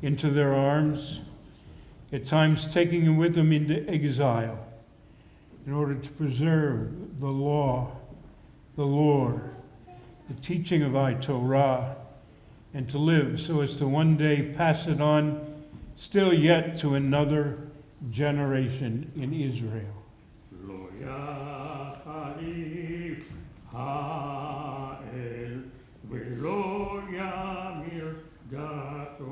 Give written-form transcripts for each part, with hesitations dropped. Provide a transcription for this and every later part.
into their arms, at times taking them with them into exile in order to preserve the law, the lore, the teaching of Torah, and to live so as to one day pass it on still yet to another generation in Israel. Lo yacharif ha'el v'lo yamir dato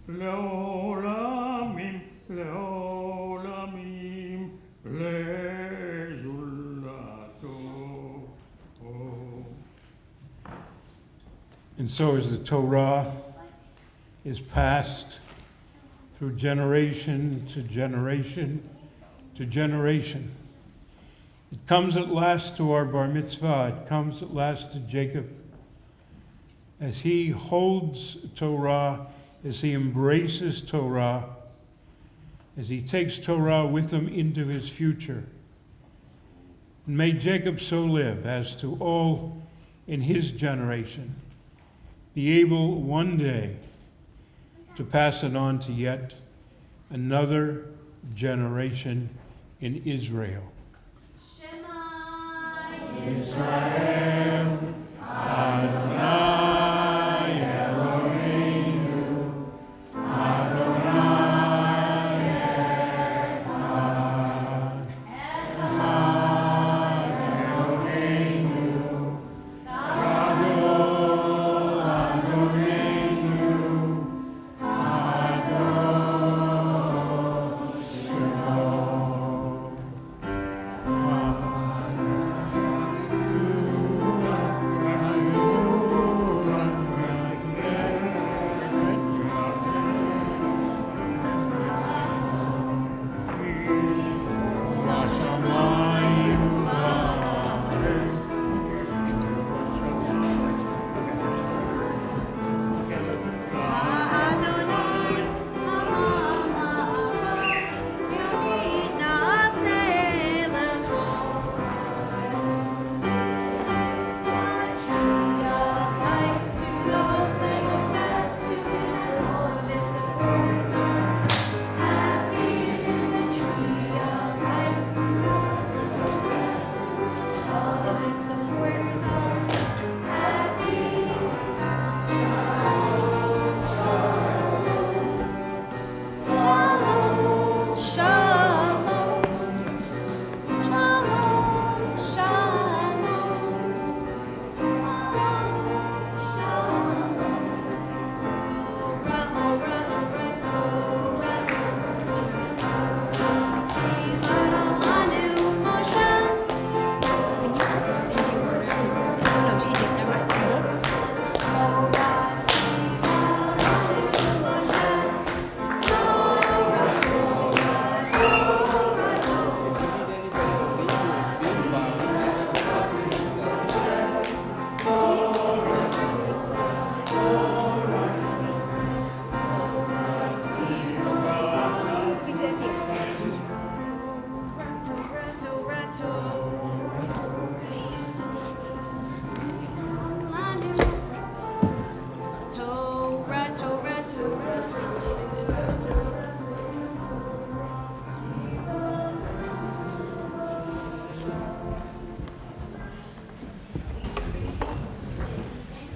le'olamim le'olamim le'zulato. And so as the Torah is passed through generation to generation to generation, it comes at last to our Bar Mitzvah. It comes at last to Jacob as he holds Torah, as he embraces Torah, as he takes Torah with him into his future. And may Jacob so live as to all in his generation be able one day to pass it on to yet another generation in Israel. Shema Israel, Adonai Eloheinu, Adonai Echad, Echad Eloheinu, Gadol Adonenu, Kadosh Shemo.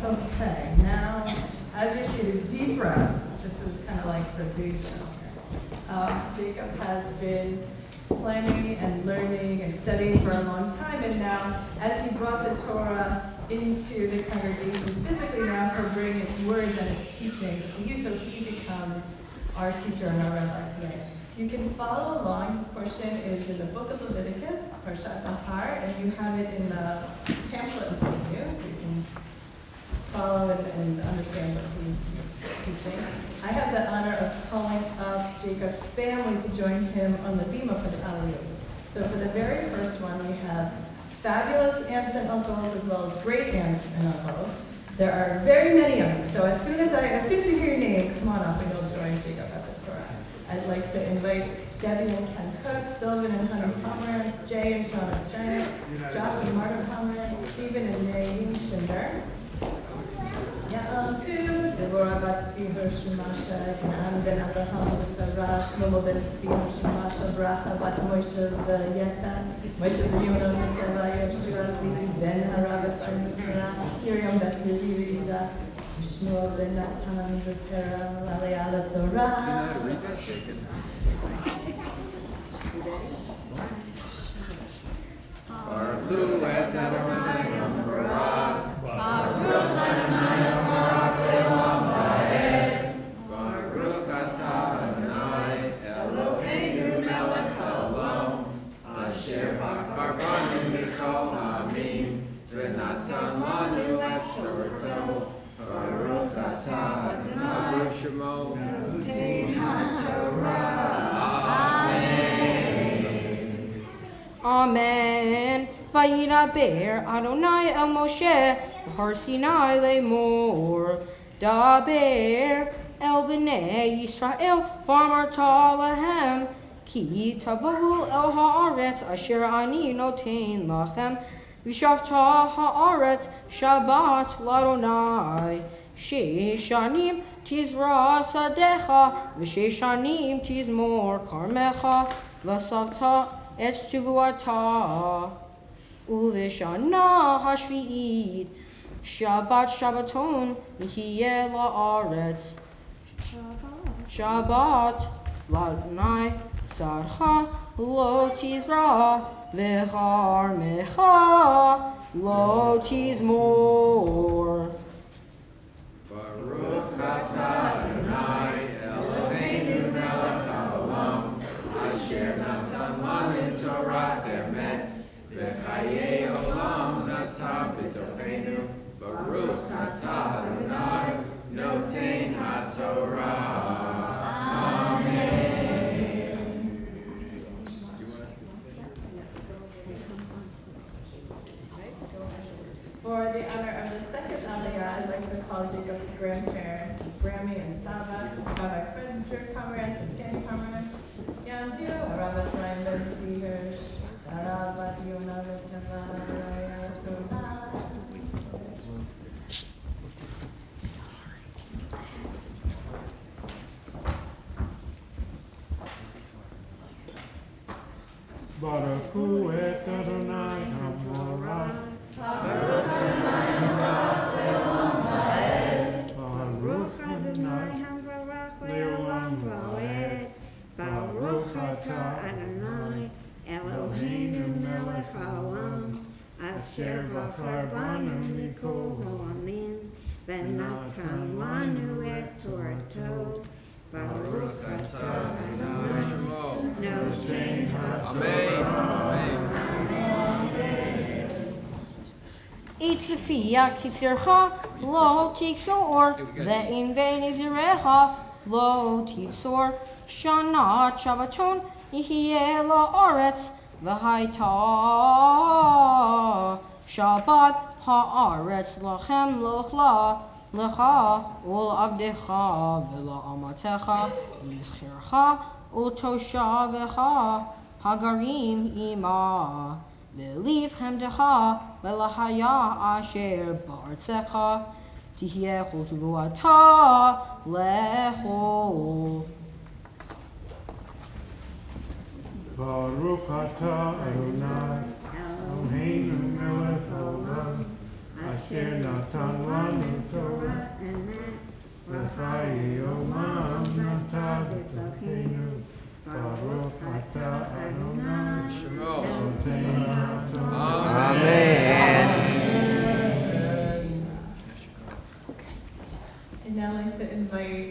Okay, now, as you see, the deep breath, this is kind of like the big show here. Jacob has been planning and learning and studying for a long time, and now, as he brought the Torah into the congregation physically, now he'll bring its words and its teachings to you, so he becomes our teacher and our rabbi today. You can follow along. This portion is in the book of Leviticus, Parshat Bahar, and you have it in the pamphlet in front of you, so you can follow and understand what he's teaching. I have the honor of calling up Jacob's family to join him on the bima for the Aliyot. So for the very first one, we have fabulous aunts and uncles as well as great aunts and uncles. There are very many of them. So as soon as you hear your name, come on up and you'll join Jacob at the Torah. I'd like to invite Debbie and Ken Cook, Sylvan and Hunter Pomerantz, Jay and Shauna Sternitz, Josh and Martin Pomerantz, Stephen and Mary Schinder. Yaam Tu, Deborah Batz Sfihar Shumasha, Canaan ben Abraham Usarah, Shlomo ben Sfihar Shumasha, Bracha bat Moshe v'Yeta, Moshe v'Yonah v'Teva, Yeshua ben Harav Ephraim Usarah, Miriam bet Tirida, Shmuel ben Natan v'Pera, Aliyah Torah. Baruch Hu et Adonai Barak. Baruch Adonai Barak Le'olam Va'ed. Baruch atah Adonai Eloheinu melech haolam. Asher bachar banu mikol ha'amim. V'natan lanu et Torato. Baruch atah Adonai Baruch Shemo Notein HaTorah. Amen. Vayiraber Adonai el Moshe Har Sinai Lemor Daber el Bnei Yisrael V'amarta lahem Ki tavu el haaretz asher ani notein lachem V'shavta haaretz Shabbat l'Adonai Sheshanim tizra sadecha V'sheshanim tizmor karmecha V'savta et tuvuata uveshana hashvi'id Shabbat Shabbaton yihye la'aretz Shabbat l'Adonai sarcha lo tizra v'char mecha lo tizmor. Baruch atah Adonai Eloheinu melech haolam asher natan lanu Torah emet v'chayei olam nata b'tocheinu. Baruch atah Adonai notein haTorah. Amen. For the honor of the second Aliyah, I'd like to call Jacob's grandparents, Grammy and Saba, Rabbi Frederick Pomerantz and Sandy Pomerantz, Yandu, Rabbi Ephraim ben Sfihar, Sarah bat Yonah v'Teva, Aliyah Torah. Baruch Hu et Adonai Hamarach. Baruch Adonai Hamvarach Le'olam Va'ed. Baruch atah Adonai Eloheinu melech haolam Asher bachar banu mikol ha'amim V'natan lanu et Torato. Baruch atah Adonai notein Amen. Itzafia kitzircha lo tiksor ve'in ve'in izirecha lo tiksor shana Shabbaton yihye la'aretz v'haita Shabbat ha'aretz lachem lochla lecha ul'avdecha v'la'amatecha v'yizchircha u'toshavecha hagarim ima V'liv hemdecha v'lahaya asher ba'artzecha tihyechu tuvuata lecho. Baruch atah Adonai Eloheinu melech haolam asher natan lanu Torah v'chayei olam nata b'tocheinu. Baruch atah Adonai notein haTorah. Amen. And now I'd like to invite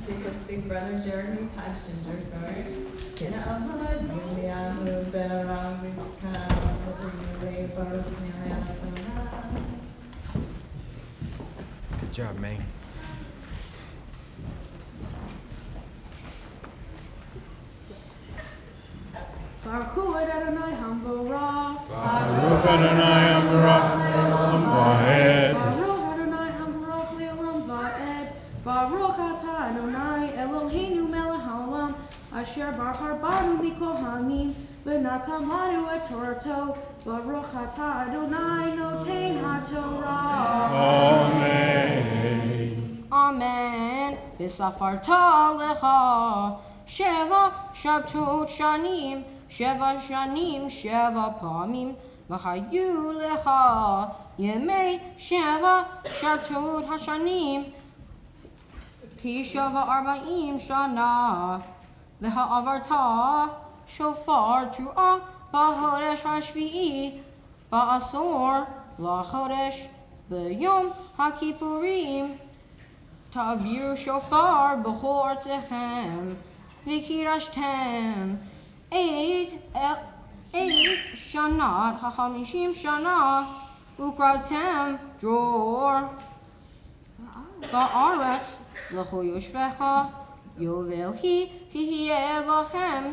Jacob's big brother Jeremy Tagshinger forward. Good job, man. Baruch Hu Adonai Hamvarach. Baruch Adonai Hamarach Le'olam Va'ed. Baruch Adonai Hamvarach Le'olam Va'ed. Baruch atah Adonai Eloheinu melech haolam asher bachar banu mikol ha'amim v'natan lanu et Torato. Baruch atah Adonai notein haTorah. Amen. Amen. V'safarta lecha Sheva Shabtot Shanim Sheva Shanim Sheva Pamim V'hayu lecha Yemei Sheva Shabtot Hashanim Tishava Arba'im Shana V'ha'avarta Shofar Tru'ah Ba'hodesh HaShvi'i Ba'asor La'chodesh B'yom HaKippurim Ta'aviru Shofar B'chol Artechem V'kirashtem Eight Shanat HaChamishim Shana Ukratem Dror Ba'aretz L'cho Yoshvecha Yovel Hihieh Lachem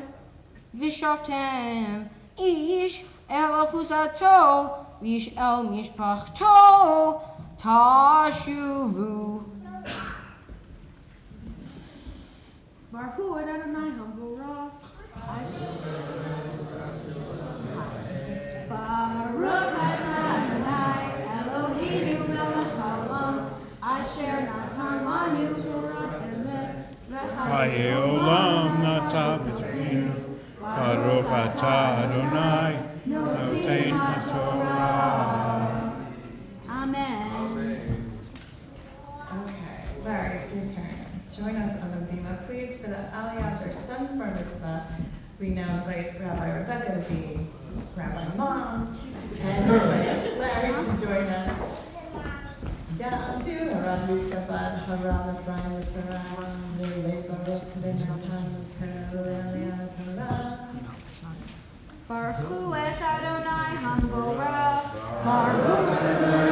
V'shavtem Ish El Achuzato Vish El Mishpachto Tashuvu. Baruch Hu Adonai Hamvorah. Baruch atah Adonai Eloheinu melech haolam asher natan lanu Torah emet Chaye olam nata b'tzvinu. Baruch atah Adonai notein haTorah. Amen. Okay, Larry, it's your turn. Join us on the bima, please, for the Aliyah of their son's Bar Mitzvah. We now invite Rabbi Rebecca to be Rabbi Mom, and Larry to join us. Ya'adu Rabbi Kabad Haram Ephraim Saram V'lei Baruch V'natan V'Aliyah Torah. Baruch Hu et Adonai Hamvorah. Baruch Adonai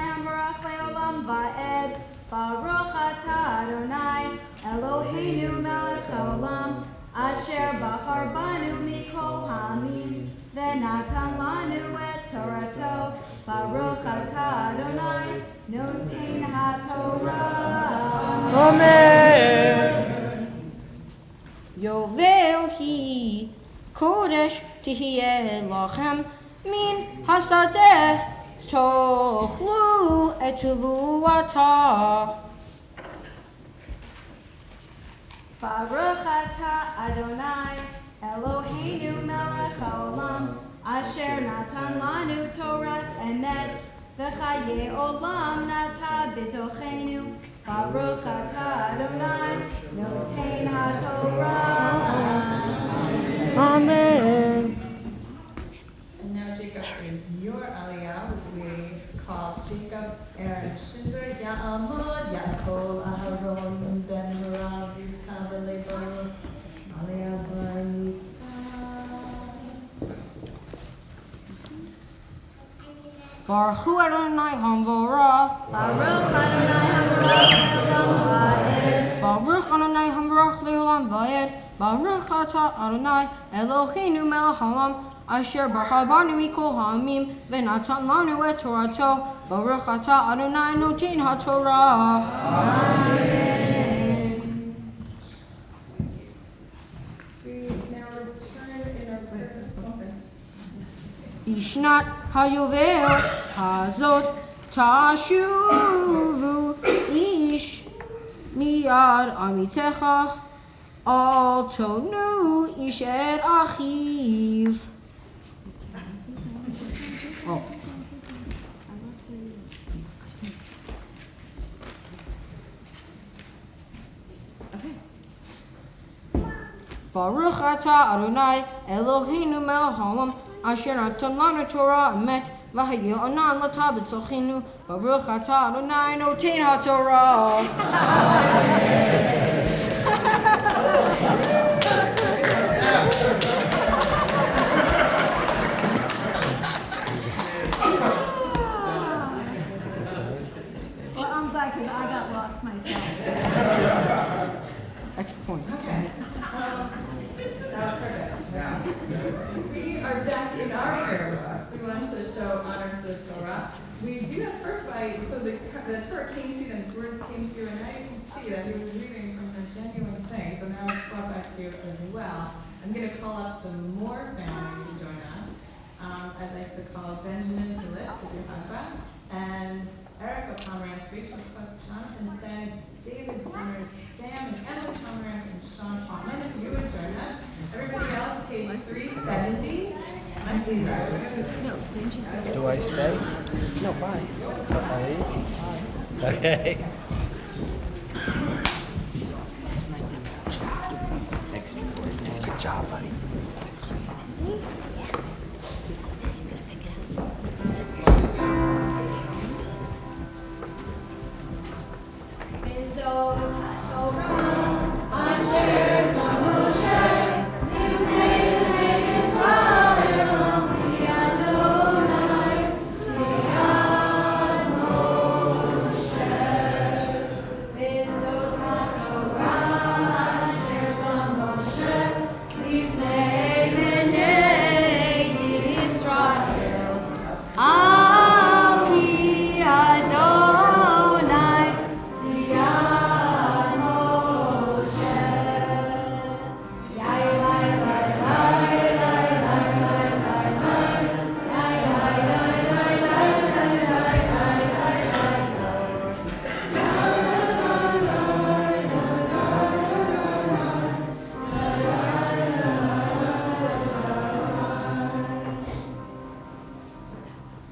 Hamvorach le'olam va'ed. Baruch atah Adonai Eloheinu melech haolam asher bachar banu mikol ha'amim v'natan lanu et Torato. Baruch atah Adonai notein haTorah. Amen. Yovel Hi Kodesh Tihieh Lachem Min Hasadeh Tochlu et Tevuata. Baruch atah Adonai Eloheinu melech haolam asher natan lanu Torat emet v'chaye olam nata b'tochenu. Baruch atah Adonai notein haTorah. Amen. And now Jacob is your Aliyah. We call Jacob Aaron Schindler, Ya'amod, Yaakov, Aharon, Ben Harav, Yivka, V'lei Aliyah Bar Mitzvah. Baruch Hu Adonai Hamvorah. Baruch Adonai Hamvorach le'olam va'ed. Baruch Adonai Hamvorach le'olam va'ed. Baruch atah Adonai Eloheinu melech haolam asher bachar banu mikol ha'amim v'natan lanu et Torato. Baruch atah Adonai notein haTorah. We now return in our prayer. Bishnat hayovel hazot tashuvu ish miyad amitecha al tonu ish et achiv. Oh. Baruch atah Adonai Eloheinu melech haolam asher natan lanu Torah emet v'hayu anan l'tah b'tzochenu. Baruch atah Adonai notein haTorah. Well, I'm glad because I got lost myself. X points. We are back in our prayer books. We wanted to show honor to the Torah. We do that first by, so the Torah came to you, and the words came to you, and now you can see that he was reading from a genuine thing. So now it's brought back to you as well. I'm going to call up some more families to join us. I'd like to call Benjamin to lift to do Hagba. and Erica Pomerantz, Rachel Cook, Jonathan Staggs, David Summers, Sam and Emily Pomerantz, and Sean Altman. If you would join us. Everybody else, page 370. Please rise. Do I stay? No, bye. I'll leave. Okay. Good job, buddy.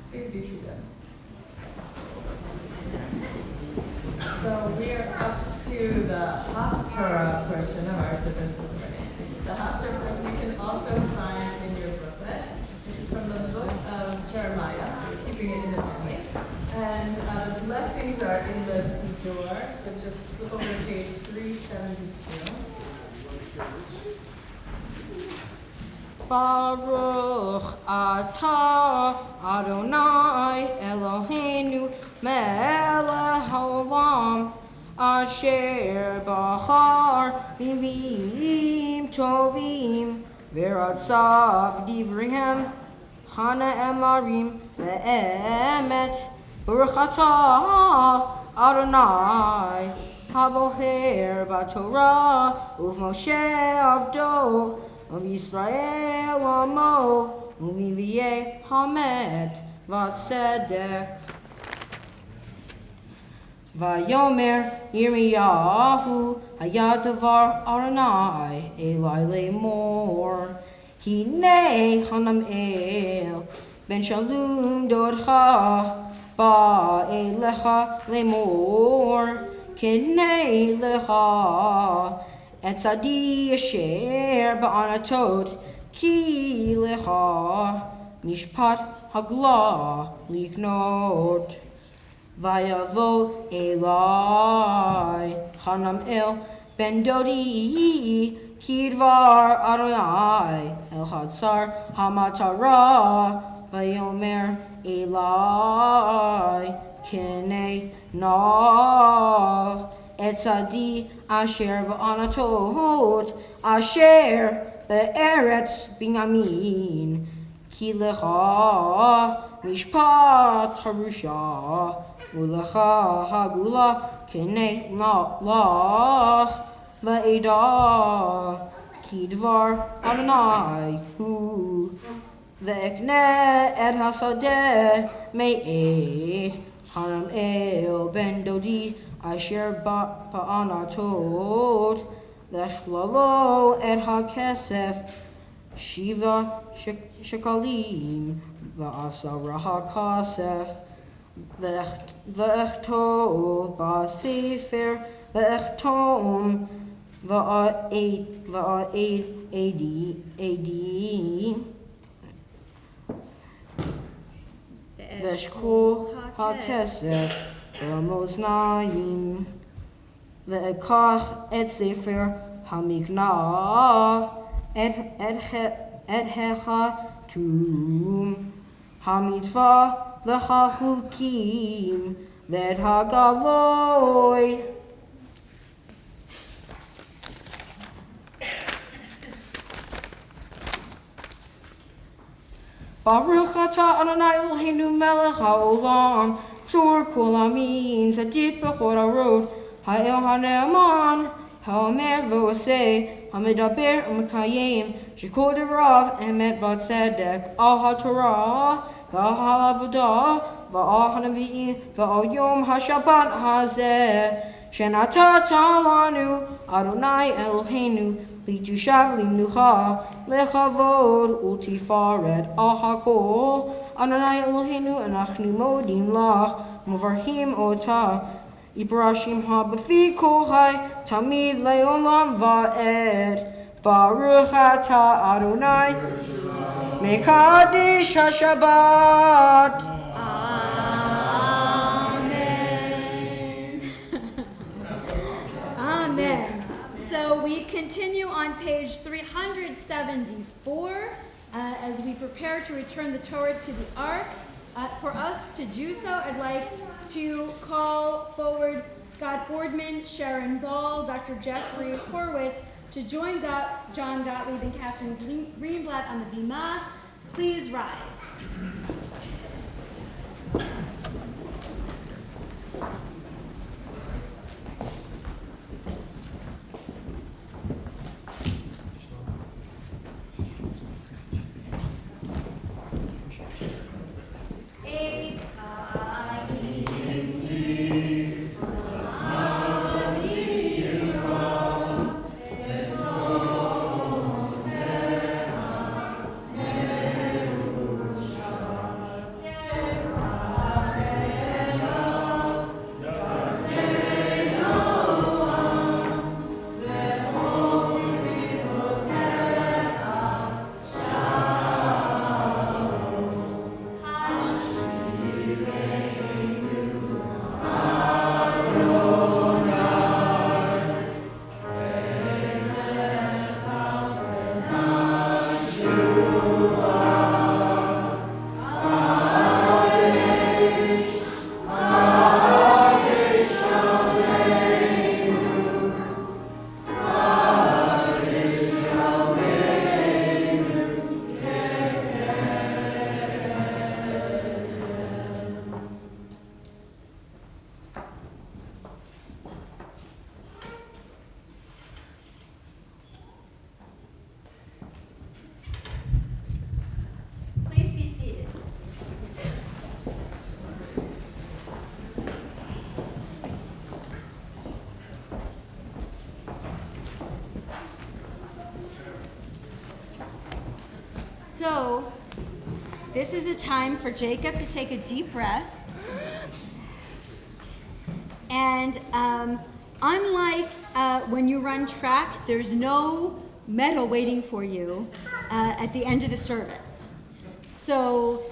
Please be seated. So we are up to the Haftarah portion of our service this morning. The Haftarah portion you can also find in your booklet. This is from the book of Jeremiah, so we're keeping it in the family. And the blessings are in the Siddur, so just flip over to page 372. Baruch atah Adonai Eloheinu melech haolam asher bachar b'nviim tovim v'ratza b'divrihem chana emarim ve'emet Baruch atah Adonai haboher b'Torah u'v'Moshe avdo Yisrael amo u'miviyeh hamed v'tzedek Vayomer Yirmiyahu hayad davar Adonai Elai lemor Hinei hanam el ben shalom dodcha ba elecha lemor Kinei lecha Et tzadi asher ba'anatot ki lecha mishpat hagla liknot vayavo Elai Hanam el ben dodi ki dvar Adonai el chatzar hamatara vayomer Elai kinei na Et tzadi asher ba'anatot asher be'eretz binyamin ki lecha mishpat harusha ulecha hagula kinei lach va'eda ki dvar Adonai hu ve'ekne et hasadeh me'et hanam el ben dodi Asher ba'anatot leshlalo et hakesef shiva shekalim va'asara hakasef ve'echtov ba'sefer ve'echtom va'aid edi ve'shkol hakesef V'moznayim ve'ekach et sefer hamikna et hecha tum hamitzvah v'chachukim ve'et hagaloi Baruch atah Adonai Eloheinu melech haolam Tzur kol amin tzaddik b'chol harod ha'el ha'ne'eman ha'omer v'oseh ha'medaber u'mekayim shekol devarav emet v'tzedek al ha'torah ועל העבודה ועל הנביאים ועל יום השבת הזה שנתת לנו אדוני אלוהינו לקדושה ולמנוחה לכבוד ולתפארת על הכל. אדוני אלוהינו אנחנו מודים לך ומברכים אותה יתברך שמך בפי כל חי תמיד לעולם ועד. ברוך אתה אדוני מקדש השבת. Amen. So we continue on page 374 as we prepare to return the Torah to the Ark. For us to do so, I'd like to call forward Scott Boardman, Sharon Zoll, Dr. Jeffrey Horwitz to join John Gottlieb and Catherine Greenblatt on the Bima. Please rise. So, this is a time for Jacob to take a deep breath. And unlike when you run track, there's no medal waiting for you at the end of the service. So,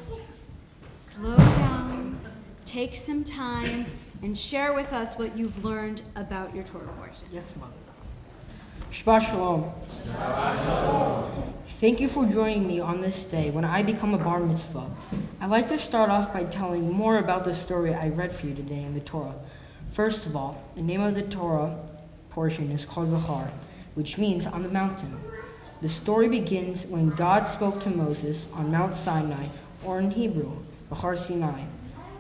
slow down, take some time, and share with us what you've learned about your Torah portion. Yes, Mom. Shabbat Shalom. Thank you for joining me on this day when I become a Bar Mitzvah. I'd like to start off by telling more about the story I read for you today in the Torah. First of all, the name of the Torah portion is called V'char, which means on the mountain. The story begins when God spoke to Moses on Mount Sinai, or in Hebrew, V'char Sinai.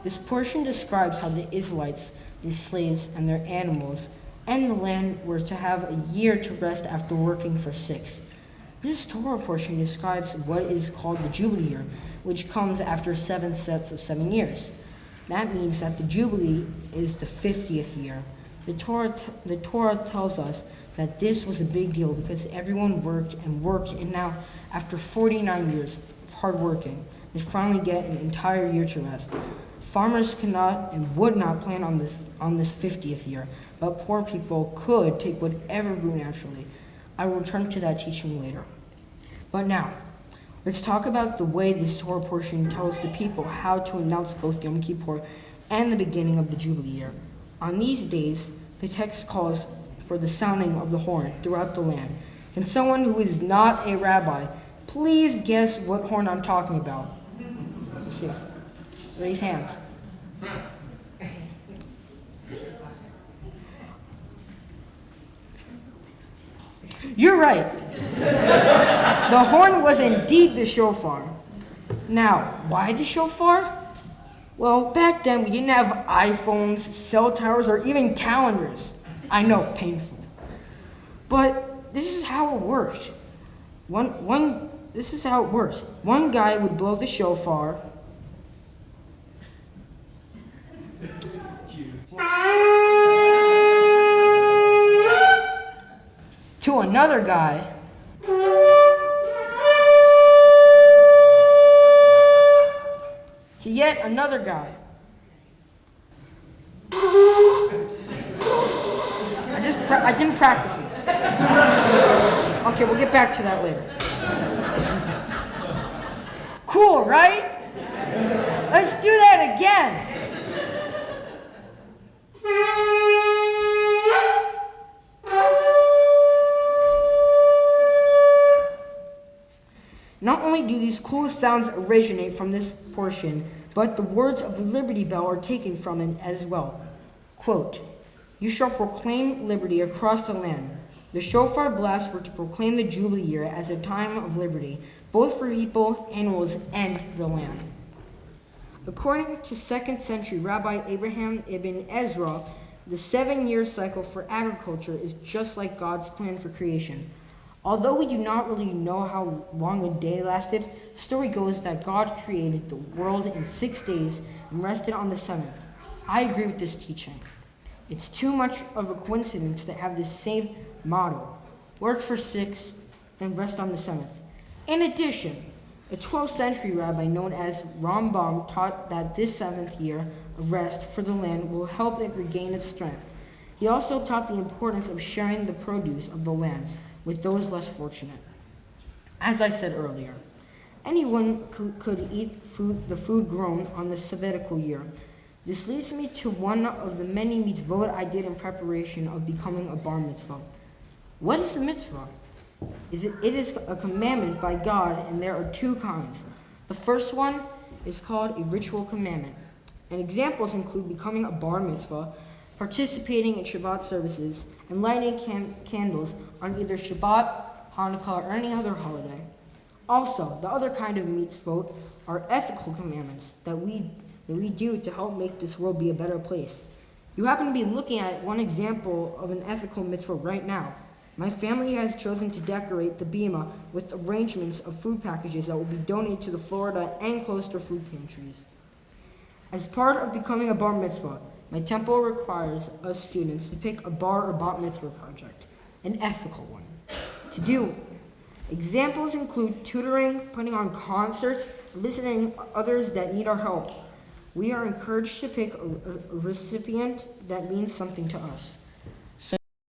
This portion describes how the Israelites, their slaves, and their animals, and the land were to have a year to rest after working for 6. This Torah portion describes what is called the Jubilee year, which comes after 7 sets of 7 years. That means that the Jubilee is the 50th year. The Torah tells us that this was a big deal because everyone worked, and now, after 49 years of hard working, they finally get an entire year to rest. Farmers cannot and would not plan on this 50th year, but poor people could take whatever grew naturally. I will return to that teaching later. But now, let's talk about the way this Torah portion tells the people how to announce both Yom Kippur and the beginning of the Jubilee year. On these days, the text calls for the sounding of the horn throughout the land. Can someone who is not a rabbi please guess what horn I'm talking about? Seriously. Raise hands. You're right. The horn was indeed the shofar. Now, why the shofar? Well, back then we didn't have iPhones, cell towers, or even calendars. I know, painful. But this is how it worked. This is how it worked. One guy would blow the shofar, another guy. To yet another guy. I didn't practice it. Okay, we'll get back to that later. Cool, right? Let's do that again. Not only do these cool sounds originate from this portion, but the words of the Liberty Bell are taken from it as well. Quote, "You shall proclaim liberty across the land. The shofar blasts were to proclaim the Jubilee year as a time of liberty, both for people, animals, and the land." According to 2nd century Rabbi Abraham ibn Ezra, the 7-year cycle for agriculture is just like God's plan for creation. Although we do not really know how long a day lasted, the story goes that God created the world in 6 days and rested on the 7th. I agree with this teaching. It's too much of a coincidence to have the same motto: work for 6, then rest on the 7th. In addition, a 12th century rabbi known as Rambam taught that this 7th year of rest for the land will help it regain its strength. He also taught the importance of sharing the produce of the land with those less fortunate. As I said earlier, anyone could eat the food grown on the sabbatical year. This leads me to one of the many mitzvot I did in preparation of becoming a bar mitzvah. What is a mitzvah? It is a commandment by God, and there are 2 kinds. The first one is called a ritual commandment, and examples include becoming a bar mitzvah, participating in Shabbat services, and lighting candles on either Shabbat, Hanukkah, or any other holiday. Also, the other kind of mitzvot are ethical commandments that we do to help make this world be a better place. You happen to be looking at one example of an ethical mitzvah right now. My family has chosen to decorate the bima with arrangements of food packages that will be donated to the Florida and Coastal food pantries. As part of becoming a bar mitzvah, my temple requires us students to pick a bar or bat mitzvah project, an ethical one, to do. Examples include tutoring, putting on concerts, visiting others that need our help. We are encouraged to pick a recipient that means something to us.